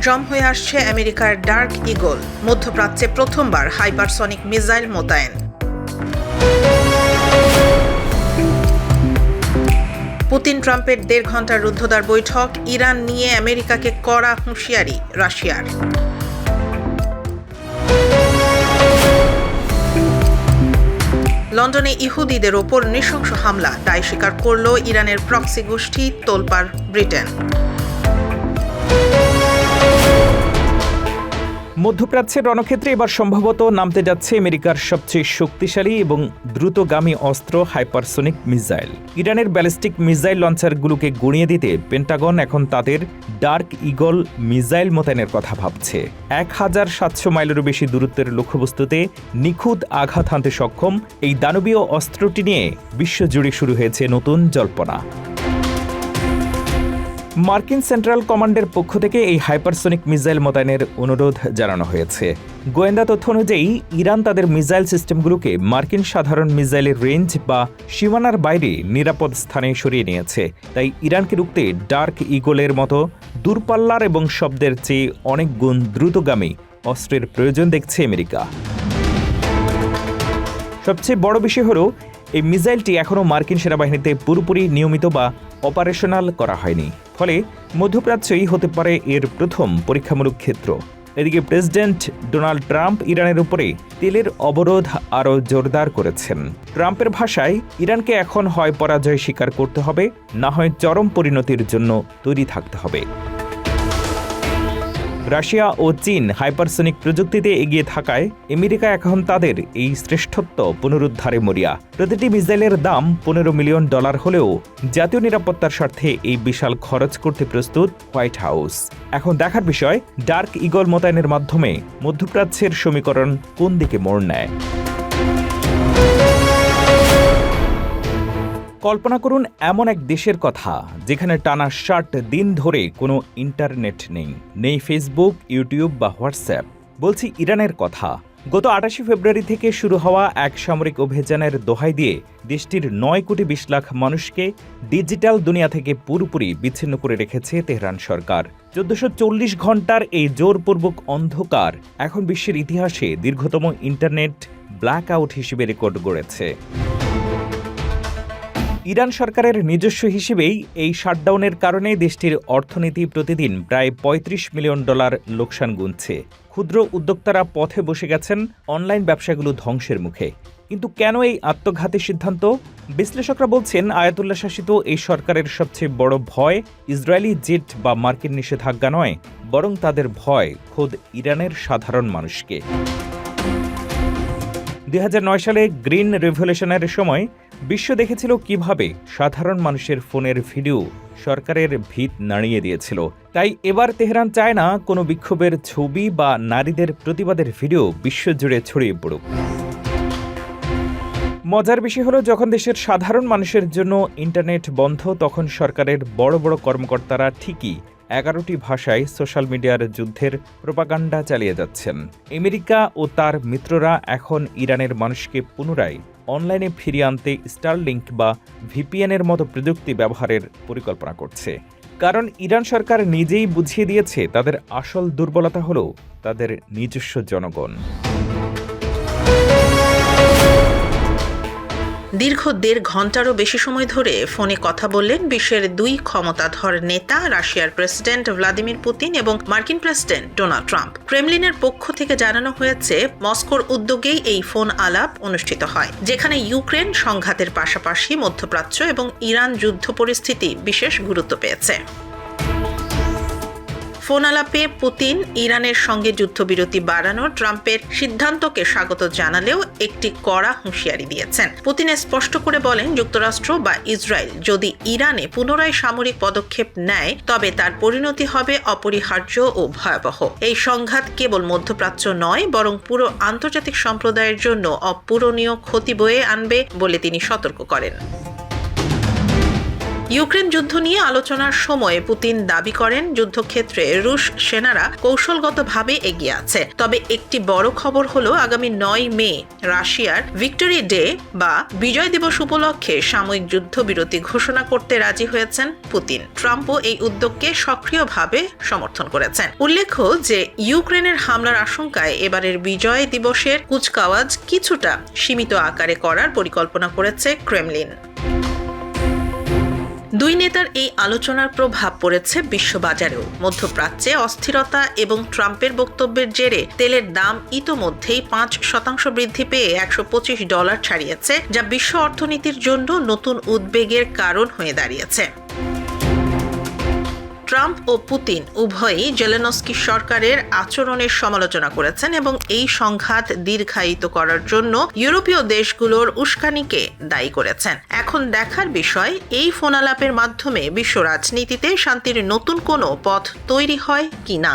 জম হয়ে আসছে আমেরিকার ডার্ক ইগল, মধ্যপ্রাচ্যে প্রথমবার হাইপারসনিক মিসাইল মোতায়েন। পুতিন ট্রাম্পের ১.৫ ঘণ্টার রুদ্ধদ্বার বৈঠক, ইরান নিয়ে আমেরিকাকে কড়া হুঁশিয়ারি রাশিয়ার। লন্ডনে ইহুদিদের ওপর নৃশংস হামলা, দায় স্বীকার করল ইরানের প্রক্সি গোষ্ঠী, তোলপাড় ব্রিটেন। মধ্যপ্রাচ্যের রণক্ষেত্রে এবার সম্ভবত নামতে যাচ্ছে আমেরিকার সবচেয়ে শক্তিশালী এবং দ্রুতগামী অস্ত্র হাইপারসনিক মিসাইল। ইরানের ব্যালিস্টিক মিসাইল লঞ্চারগুলোকে গুঁড়িয়ে দিতে পেন্টাগন এখন তাদের ডার্ক ইগল মিসাইল মোতায়েনের কথা ভাবছে। ১,৭০০ মাইলেরও বেশি দূরত্বের লক্ষ্যবস্তুতে নিখুঁত আঘাত হানতে সক্ষম এই দানবীয় অস্ত্রটি নিয়ে বিশ্বজুড়ে শুরু হয়েছে নতুন জল্পনা। মার্কিন সেন্ট্রাল কমান্ডের পক্ষ থেকে এই হাইপারসনিক মিসাইল মোতায়েনের অনুরোধ জানানো হয়েছে। গোয়েন্দা তথ্য অনুযায়ী ইরান তাদের মিসাইল সিস্টেমগুলোকে মার্কিন সাধারণ মিসাইলের রেঞ্জ বা সীমানার বাইরে নিরাপদ স্থানে সরিয়ে নিয়েছে। তাই ইরানকে রুখতে ডার্ক ইগলের মতো দূরপাল্লার এবং শব্দের চেয়ে অনেক গুণ দ্রুতগামী অস্ত্রের প্রয়োজন দেখছে আমেরিকা। সবচেয়ে বড় বিষয় হলো এই মিসাইলটি এখনও মার্কিন সেনাবাহিনীতে পুরোপুরি নিয়মিত বা অপারেশনাল করা হয়নি, ফলে মধ্যপ্রাচ্যই হতে পারে এর প্রথম পরীক্ষামূলক ক্ষেত্র। এদিকে প্রেসিডেন্ট ডোনাল্ড ট্রাম্প ইরানের উপরে তেলের অবরোধ আরও জোরদার করেছেন। ট্রাম্পের ভাষায় ইরানকে এখন হয় পরাজয় স্বীকার করতে হবে, না হয় চরম পরিণতির জন্য তৈরি থাকতে হবে। রাশিয়া ও চীন হাইপারসনিক প্রযুক্তিতে এগিয়ে থাকায় আমেরিকা এখন তাদের এই শ্রেষ্ঠত্ব পুনরুদ্ধারে মরিয়া। প্রতিটি মিসাইলের দাম $15 মিলিয়ন হলেও জাতীয় নিরাপত্তার স্বার্থে এই বিশাল খরচ করতে প্রস্তুত হোয়াইট হাউস। এখন দেখার বিষয়, ডার্ক ইগল মোতায়েনের মাধ্যমে মধ্যপ্রাচ্যের সমীকরণ কোন দিকে মোড় নেয়। কল্পনা করুন এমন এক দেশের কথা যেখানে টানা ৬০ দিন ধরে কোনো ইন্টারনেট নেই ফেসবুক, ইউটিউব বা হোয়াটসঅ্যাপ। বলছি ইরানের কথা। গত ২৮ ফেব্রুয়ারি থেকে শুরু হওয়া এক সামরিক অভিযানের দোহাই দিয়ে দেশটির ৯,২০ লাখ মানুষকে ডিজিটাল দুনিয়া থেকে পুরোপুরি বিচ্ছিন্ন করে রেখেছে তেহরান সরকার। ১৪৪০ ঘণ্টার এই জোরপূর্বক অন্ধকার এখন বিশ্বের ইতিহাসে দীর্ঘতম ইন্টারনেট ব্ল্যাক আউট হিসেবে রেকর্ড গড়েছে। ইরান সরকারের নিজস্ব হিসেবেই এই শাটডাউনের কারণে দেশটির অর্থনীতি প্রতিদিন প্রায় $৩৫ মিলিয়ন লোকসান গুনছে। ক্ষুদ্র উদ্যোক্তারা পথে বসে গেছেন, অনলাইন ব্যবসাগুলো ধ্বংসের মুখে। কিন্তু কেন এই আত্মঘাতী সিদ্ধান্ত? বিশ্লেষকরা বলছেন আয়াতুল্লাহ শাসিত এই সরকারের সবচেয়ে বড় ভয় ইসরায়েলি জেট বা মার্কিন নিষেধাজ্ঞা নয়, বরং তাদের ভয় খোদ ইরানের সাধারণ মানুষকে। ২০০৯ সালে গ্রিন রেভলিউশনের সময় বিশ্ব দেখেছিল কিভাবে সাধারণ মানুষের ফোনের ভিডিও সরকারের ভিত নাড়িয়ে দিয়েছিল। তাই এবার তেহরান চায় না কোনো বিক্ষোভের ছবি বা নারীদের প্রতিবাদের ভিডিও বিশ্বজুড়ে ছড়িয়ে পড়ুক। মজার বিষয় হলো, যখন দেশের সাধারণ মানুষের জন্য ইন্টারনেট বন্ধ, তখন সরকারের বড় বড় কর্মকর্তারা ঠিকই ১১টি ভাষায় সোশ্যাল মিডিয়ার যুদ্ধের প্রোপাগান্ডা চালিয়ে যাচ্ছেন। আমেরিকা ও তার মিত্ররা এখন ইরানের মানুষকে পুনরায় অনলাইনে ফিরিয়ে আনতে স্টারলিংক বা ভিপিএনের মতো প্রযুক্তি ব্যবহারের পরিকল্পনা করছে। কারণ ইরান সরকার নিজেই বুঝিয়ে দিয়েছে তাদের আসল দুর্বলতা হলো তাদের নিজস্ব জনগণ। দীর্ঘ ১.৫ ঘণ্টারও বেশি সময় ধরে ফোনে কথা বললেন বিশ্বের ২ ক্ষমতাধর নেতা, রাশিয়ার প্রেসিডেন্ট ভ্লাদিমির পুতিন এবং মার্কিন প্রেসিডেন্ট ডোনাল্ড ট্রাম্প। ক্রেমলিনের পক্ষ থেকে জানানো হয়েছে মস্কোর উদ্যোগেই এই ফোন আলাপ অনুষ্ঠিত হয়, যেখানে ইউক্রেন সংঘাতের পাশাপাশি মধ্যপ্রাচ্য এবং ইরান যুদ্ধ পরিস্থিতি বিশেষ গুরুত্ব পেয়েছে। ফোন আলাপে পুতিন ইরানের সঙ্গে যুদ্ধবিরতি বাড়ানোর ট্রাম্পের সিদ্ধান্তকে স্বাগত জানালেও একটি কড়া হুঁশিয়ারি দিয়েছেন। পুতিন স্পষ্ট করে বলেন, যুক্তরাষ্ট্র বা ইসরায়েল যদি ইরানে পুনরায় সামরিক পদক্ষেপ নেয় তবে তার পরিণতি হবে অপরিহার্য ও ভয়াবহ। এই সংঘাত কেবল মধ্যপ্রাচ্য নয়, বরং পুরো আন্তর্জাতিক সম্প্রদায়ের জন্য অপূরণীয় ক্ষতি বয়ে আনবে বলে তিনি সতর্ক করেন। ইউক্রেন যুদ্ধ নিয়ে আলোচনার সময় পুতিন দাবি করেন যুদ্ধক্ষেত্রে রুশ সেনারা কৌশলগতভাবে এগিয়ে আছে। তবে একটি বড় খবর হলো আগামী 9 মে রাশিয়ার ভিক্টরি ডে বা বিজয় দিবস উপলক্ষে সাময়িক যুদ্ধবিরতি ঘোষণা করতে রাজি হয়েছেন পুতিন। ট্রাম্পও এই উদ্যোগকে সক্রিয়ভাবে সমর্থন করেছেন। উল্লেখ্য যে ইউক্রেনের হামলার আশঙ্কায় এবারের বিজয় দিবসের কুচকাওয়াজ কিছুটা সীমিত আকারে করার পরিকল্পনা করেছে ক্রেমলিন। দুই নেতার এই আলোচনার প্রভাব পড়েছে বিশ্ববাজারেও। মধ্যপ্রাচ্যে অস্থিরতা এবং ট্রাম্পের বক্তব্যের জেরে তেলের দাম ইতোমধ্যেই 5% বৃদ্ধি পেয়ে $125 ছাড়িয়েছে, যা বিশ্ব অর্থনীতির জন্য নতুন উদ্বেগের কারণ হয়ে দাঁড়িয়েছে। ট্রাম্প ও পুতিন উভয়ই জেলেনস্কি সরকারের আচরণের সমালোচনা করেছেন এবং এই সংঘাত দীর্ঘায়িত করার জন্য ইউরোপীয় দেশগুলোর উস্কানিকে দায়ী করেছেন। এখন দেখার বিষয় এই ফোনালাপের মাধ্যমে বিশ্ব রাজনীতিতে শান্তির নতুন কোনো পথ তৈরি হয় কিনা।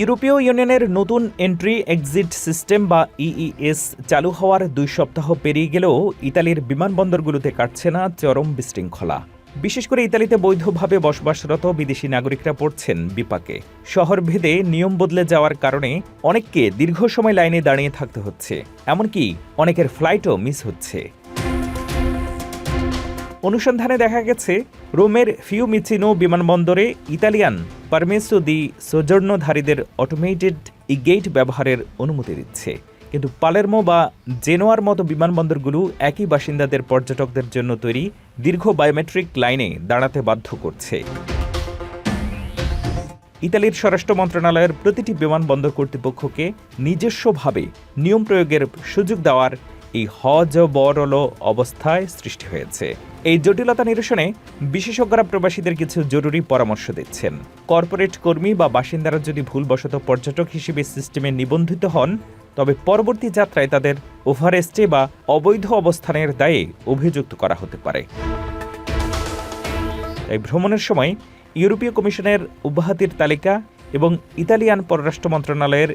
ইউরোপীয় ইউনিয়নের নতুন এন্ট্রি এক্সিট সিস্টেম বা ইইএস চালু হওয়ার 2 সপ্তাহ পেরিয়ে গেলেও ইতালির বিমানবন্দরগুলোতে কাটছে না চরম বিশৃঙ্খলা। বিশেষ করে ইতালিতে বৈধভাবে বসবাসরত বিদেশি নাগরিকরা পড়ছেন বিপাকে। শহর ভেদে নিয়ম বদলে যাওয়ার কারণে অনেককে দীর্ঘ সময় লাইনে দাঁড়িয়ে থাকতে হচ্ছে, এমনকি অনেকের ফ্লাইটও মিস হচ্ছে। অনুসন্ধানে দেখা গেছে রোমের ফিউমিচিনো বিমানবন্দরে ইতালিয়ান পারমেসো দি সোজর্নোধারীদের অটোমেটেড গেট ব্যবহারের অনুমতি দিচ্ছে, কিন্তু পালেরমো বা জেনোয়ার মতো বিমানবন্দরগুলো একই বাসিন্দাদের পর্যটকদের জন্য তৈরি দীর্ঘ বায়োমেট্রিক লাইনে দাঁড়াতে বাধ্য করছে। ইতালির স্বরাষ্ট্র মন্ত্রণালয়ের প্রতিটি বিমানবন্দর কর্তৃপক্ষকে নিজস্বভাবে নিয়ম প্রয়োগের সুযোগ দেওয়ার এই হজবরল অবস্থায় সৃষ্টি হয়েছে। এই জটিলতা নিরসনে বিশেষজ্ঞরা প্রবাসীদের কিছু জরুরি পরামর্শ দিচ্ছেন। কর্পোরেট কর্মী বা বাসিন্দারা যদি ভুলবশত পর্যটক হিসেবে সিস্টেমে নিবন্ধিত হন, তবে পরবর্তী যাত্রায় তাদের ওভারস্টে বা অবৈধ অবস্থানের দায়ে অভিযুক্ত করা হতে পারে। তাই ভ্রমণের সময় ইউরোপীয় কমিশনের অব্যাহতির তালিকা এবং ইতালিয়ান পররাষ্ট্র মন্ত্রণালয়ের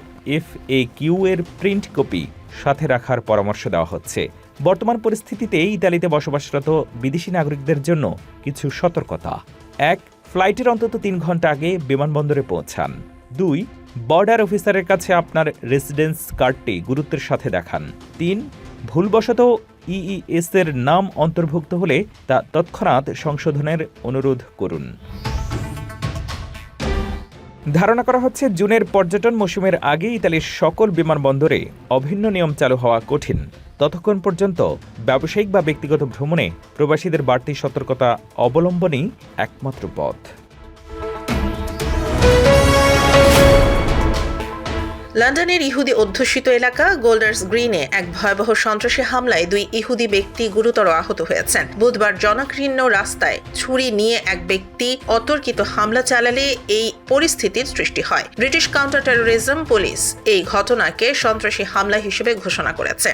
FAQ এর প্রিন্ট কপি সাথে রাখার পরামর্শ দেওয়া হচ্ছে। বর্তমান পরিস্থিতিতে ইতালিতে বসবাসরত বিদেশি নাগরিকদের জন্য কিছু সতর্কতা: 1. ফ্লাইটের অন্তত 3 ঘন্টা আগে বিমানবন্দরে পৌঁছান। 2. বর্ডার অফিসারের কাছে আপনার রেসিডেন্স কার্ডটি গুরুত্বের সাথে দেখান। 3. ভুলবশত ইইএস এর নাম অন্তর্ভুক্ত হলে তা তৎক্ষণাৎ সংশোধনের অনুরোধ করুন। ধারণা করা হচ্ছে জুনের পর্যটন মৌসুমের আগে ইতালির সকল বিমানবন্দরে অভিন্ন নিয়ম চালু হওয়া কঠিন। ততক্ষণ পর্যন্ত ব্যবসায়িক বা ব্যক্তিগত ভ্রমণে প্রবাসীদের বাড়তি সতর্কতা অবলম্বনই একমাত্র পথ। লন্ডনের ইহুদি অধ্যুষিত এলাকা গোল্ডার্স গ্রিনে এক ভয়াবহ সন্ত্রাসী হামলায় 2 ইহুদি ব্যক্তি গুরুতর আহত হয়েছেন। বুধবার জনাকীর্ণ রাস্তায় ছুরি নিয়ে এক ব্যক্তি অতর্কিত হামলা চালালে এই পরিস্থিতির সৃষ্টি হয়। ব্রিটিশ কাউন্টার টেরোরিজম পুলিশ এই ঘটনাকে সন্ত্রাসী হামলা হিসেবে ঘোষণা করেছে।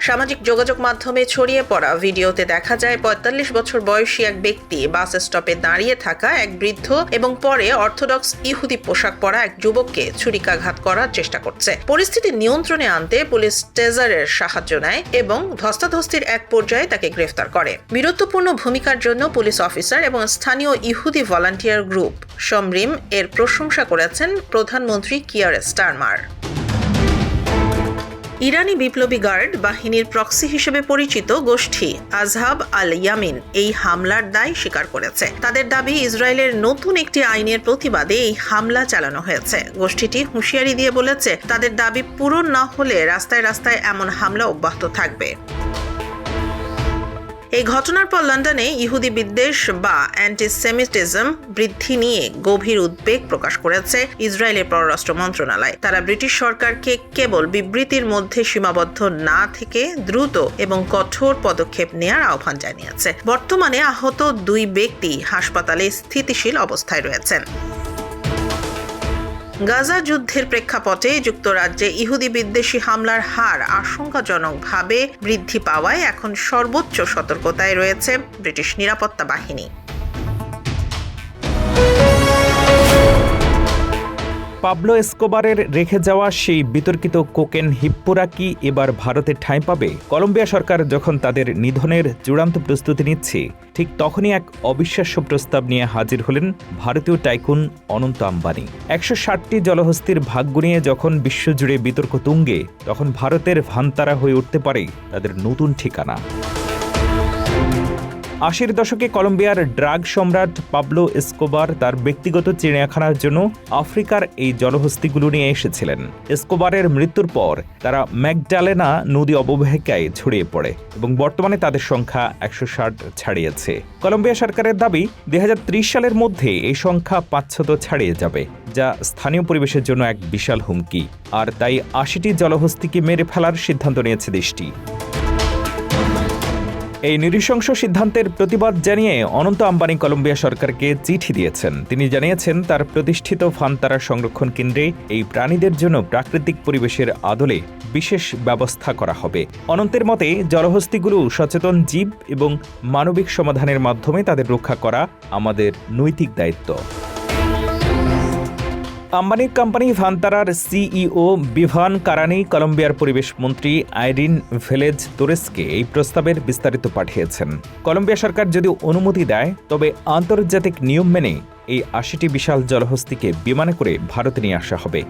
সামাজিক যোগাযোগ মাধ্যমে ছড়িয়ে পড়া ভিডিওতে দেখা যায় 45 বছর বয়সী এক ব্যক্তি বাস স্টপে দাঁড়িয়ে থাকা এক বৃদ্ধ এবং পরে অর্থোডক্স ইহুদি পোশাক পরা এক যুবককে ছুরিকাঘাত করার চেষ্টা করছে। পরিস্থিতি নিয়ন্ত্রণে আনতে পুলিশ টেজারের সাহায্য নেয় এবং ধস্তাধস্তির এক পর্যায়ে তাকে গ্রেফতার করে। বীরত্বপূর্ণ ভূমিকার জন্য পুলিশ অফিসার এবং স্থানীয় ইহুদি ভলান্টিয়ার গ্রুপ সমরিম এর প্রশংসা করেছেন প্রধানমন্ত্রী কিয়ার স্টারমার। ইরানি বিপ্লবী গার্ড বাহিনীর প্রক্সি হিসেবে পরিচিত গোষ্ঠী আজহাব আল ইয়ামিন এই হামলার দায় স্বীকার করেছে। তাদের দাবি ইসরায়েলের নতুন একটি আইনের প্রতিবাদে এই হামলা চালানো হয়েছে। গোষ্ঠীটি হুঁশিয়ারি দিয়ে বলেছে তাদের দাবি পূরণ না হলে রাস্তায় রাস্তায় এমন হামলা অব্যাহত থাকবে। এই ঘটনার পর লন্ডনে ইহুদি বিদ্বেষ বা অ্যান্টিসেমিটিজম বৃদ্ধি নিয়ে গভীর উদ্বেগ প্রকাশ করেছে ইসরায়েলের পররাষ্ট্র মন্ত্রণালয়। তারা ব্রিটিশ সরকারকে কেবল বিবৃতির মধ্যে সীমাবদ্ধ না থেকে দ্রুত এবং কঠোর পদক্ষেপ নেওয়ার আহ্বান জানিয়েছে। বর্তমানে আহত 2 ব্যক্তি হাসপাতালে স্থিতিশীল অবস্থায় রয়েছেন। গাজা যুদ্ধের প্রেক্ষাপটে যুক্তরাজ্যে ইহুদি বিদ্বেষী হামলার হার আশঙ্কাজনকভাবে বৃদ্ধি পাওয়ায় এখন সর্বোচ্চ সতর্কতায় রয়েছে ব্রিটিশ নিরাপত্তা বাহিনী। পাবলো এসকোবারের রেখে যাওয়া সেই বিতর্কিত কোকেন হিপ্পোরা কি এবার ভারতে ঠাঁই পাবে? কলম্বিয়া সরকার যখন তাদের নিধনের চূড়ান্ত প্রস্তুতি নিচ্ছে, ঠিক তখনই এক অবিশ্বাস্য প্রস্তাব নিয়ে হাজির হলেন ভারতীয় টাইকুন অনন্ত আম্বানি। 160টি জলহস্তির ভাগ্য নিয়ে যখন বিশ্বজুড়ে বিতর্ক তুঙ্গে, তখন ভারতের ভান্তারা হয়ে উঠতে পারে তাদের নতুন ঠিকানা। 80-এর দশকে কলম্বিয়ার ড্রাগ সম্রাট পাবলো এসকোবার তার ব্যক্তিগত চিড়িয়াখানার জন্য আফ্রিকার এই জলহস্তিগুলো নিয়ে এসেছিলেন। এসকোবারের মৃত্যুর পর তারা ম্যাগডালেনা নদী অববাহিকায় ছড়িয়ে পড়ে এবং বর্তমানে তাদের সংখ্যা 160 ছাড়িয়েছে। কলম্বিয়া সরকারের দাবি 2030 সালের মধ্যে এই সংখ্যা 500 ছাড়িয়ে যাবে, যা স্থানীয় পরিবেশের জন্য এক বিশাল হুমকি। আর তাই 80টি জলহস্তিকে মেরে ফেলার সিদ্ধান্ত নিয়েছে দেশটি। এই নৃশংস সিদ্ধান্তের প্রতিবাদ জানিয়ে অনন্ত আম্বানি কলম্বিয়া সরকারকে চিঠি দিয়েছেন। তিনি জানিয়েছেন তার প্রতিষ্ঠিত ফান্তারা সংরক্ষণ কেন্দ্রে এই প্রাণীদের জন্য প্রাকৃতিক পরিবেশের আদলে বিশেষ ব্যবস্থা করা হবে। অনন্তের মতে জলহস্তিগুলো সচেতন জীব এবং মানবিক সমাধানের মাধ্যমে তাদের রক্ষা করা আমাদের নৈতিক দায়িত্ব। আম্বানির কোম্পানি ফান্তারার সিইও বিভান কারানি কলম্বিয়ার পরিবেশ মন্ত্রী আইরিন ভেলেজ তোরেসকে এই প্রস্তাবের বিস্তারিত পাঠিয়েছেন। কলম্বিয়া সরকার যদি অনুমতি দেয়, তবে আন্তর্জাতিক নিয়ম মেনে এই 80টি বিশাল জলহস্তিকে বিমানে করে ভারতে নিয়ে আসা হবে।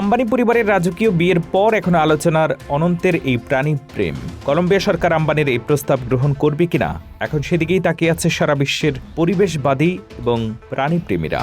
আম্বানি পরিবারের রাজকীয় বিয়ের পর এখন আলোচনার অনন্তের এই প্রাণী প্রেম। কলম্বিয়া সরকার আম্বানির এই প্রস্তাব গ্রহণ করবে কিনা, এখন সেদিকেই তাকিয়ে আছে সারা বিশ্বের পরিবেশবাদী এবং প্রাণীপ্রেমীরা।